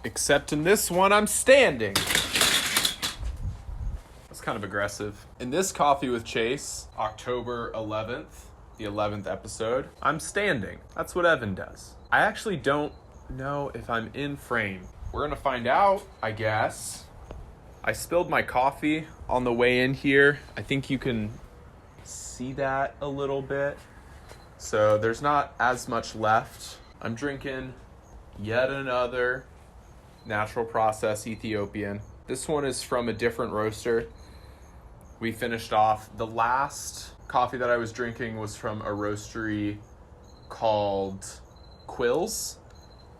Except in this one, I'm standing. That's kind of aggressive. In this Coffee with Chase, October 11th, the 11th episode, I'm standing. That's what Evan does. I actually don't know if I'm in frame. We're gonna find out, I guess. I spilled my coffee on the way in here. I think you can see that a little bit. So there's not as much left. I'm drinking yet another natural process Ethiopian. This one is from a different roaster. We finished off, the last coffee that I was drinking was from a roastery called Quills.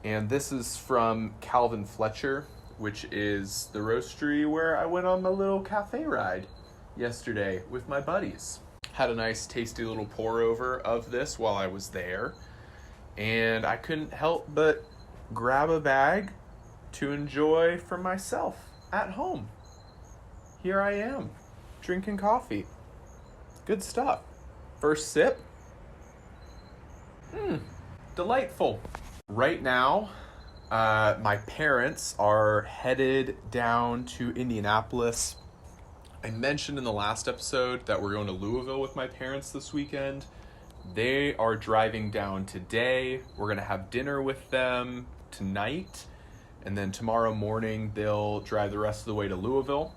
And this is from Calvin Fletcher, which is the roastery where I went on my little cafe ride yesterday with my buddies. Had a nice tasty little pour over of this while I was there. And I couldn't help but grab a bag to enjoy for myself at home. Here I am, drinking coffee. Good stuff. First sip. Delightful. Right now, my parents are headed down to Indianapolis. I mentioned in the last episode that we're going to Louisville with my parents this weekend. They are driving down today. We're going to have dinner with them tonight. And then tomorrow morning, they'll drive the rest of the way to Louisville.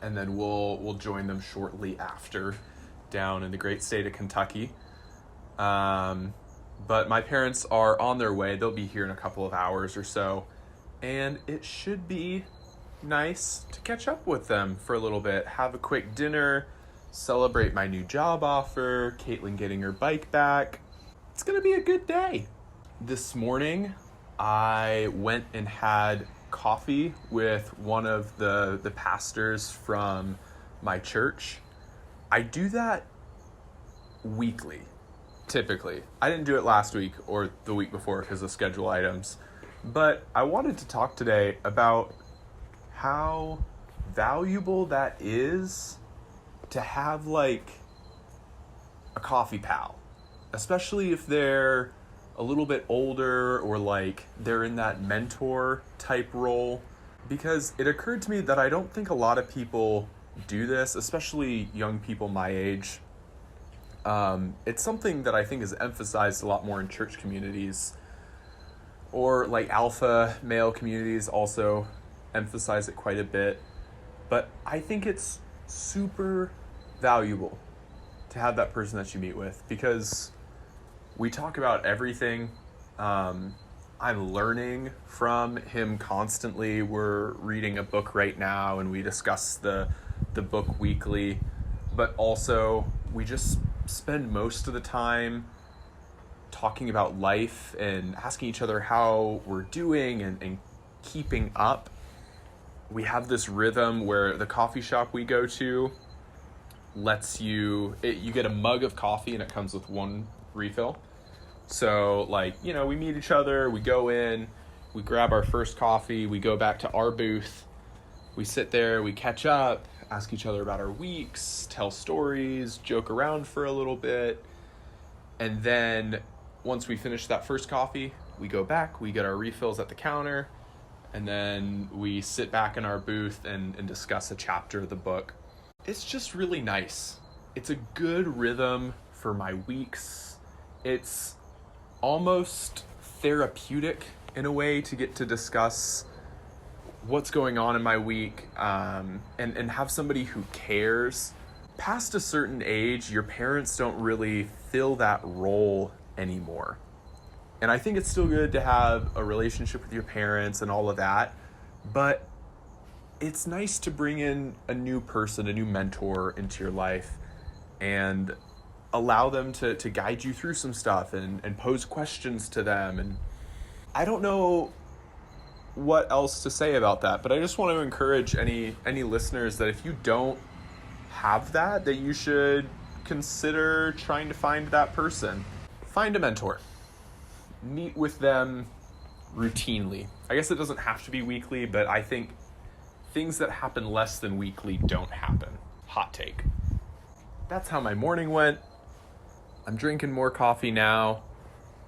And then we'll join them shortly after down in the great state of Kentucky. But my parents are on their way. They'll be here in a couple of hours or so. And it should be nice to catch up with them for a little bit. Have a quick dinner. Celebrate my new job offer. Caitlin getting her bike back. It's going to be a good day. This morning, I went and had coffee with one of the pastors from my church. I do that weekly, typically. I didn't do it last week or the week before because of schedule items. But I wanted to talk today about how valuable that is to have like a coffee pal, especially if they're a little bit older or like they're in that mentor type role. Because it occurred to me that I don't think a lot of people do this, especially young people my age. It's something that I think is emphasized a lot more in church communities, or like alpha male communities also emphasize it quite a bit. But I think it's super valuable to have that person that you meet with, because we talk about everything. I'm learning from him constantly. We're reading a book right now and we discuss the book weekly, but also we just spend most of the time talking about life and asking each other how we're doing and keeping up. We have this rhythm where the coffee shop we go to lets you get a mug of coffee and it comes with one refill. So like, we meet each other, we go in, we grab our first coffee, we go back to our booth, we sit there, we catch up, ask each other about our weeks, tell stories, joke around for a little bit. And then once we finish that first coffee, we go back, we get our refills at the counter, and then we sit back in our booth and discuss a chapter of the book. It's just really nice. It's a good rhythm for my weeks. It's almost therapeutic in a way to get to discuss what's going on in my week, and have somebody who cares. Past a certain age, your parents don't really fill that role anymore. And I think it's still good to have a relationship with your parents and all of that, but it's nice to bring in a new person, a new mentor into your life, and allow them to guide you through some stuff and pose questions to them. And I don't know what else to say about that, but I just want to encourage any listeners that if you don't have that you should consider trying to find that person. Find a mentor. Meet with them routinely. I guess it doesn't have to be weekly, but I think things that happen less than weekly don't happen. Hot take. That's how my morning went. I'm drinking more coffee now.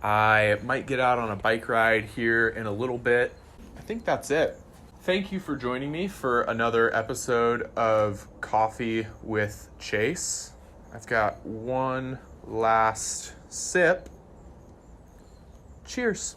I might get out on a bike ride here in a little bit. I think that's it. Thank you for joining me for another episode of Coffee with Chase. I've got one last sip. Cheers.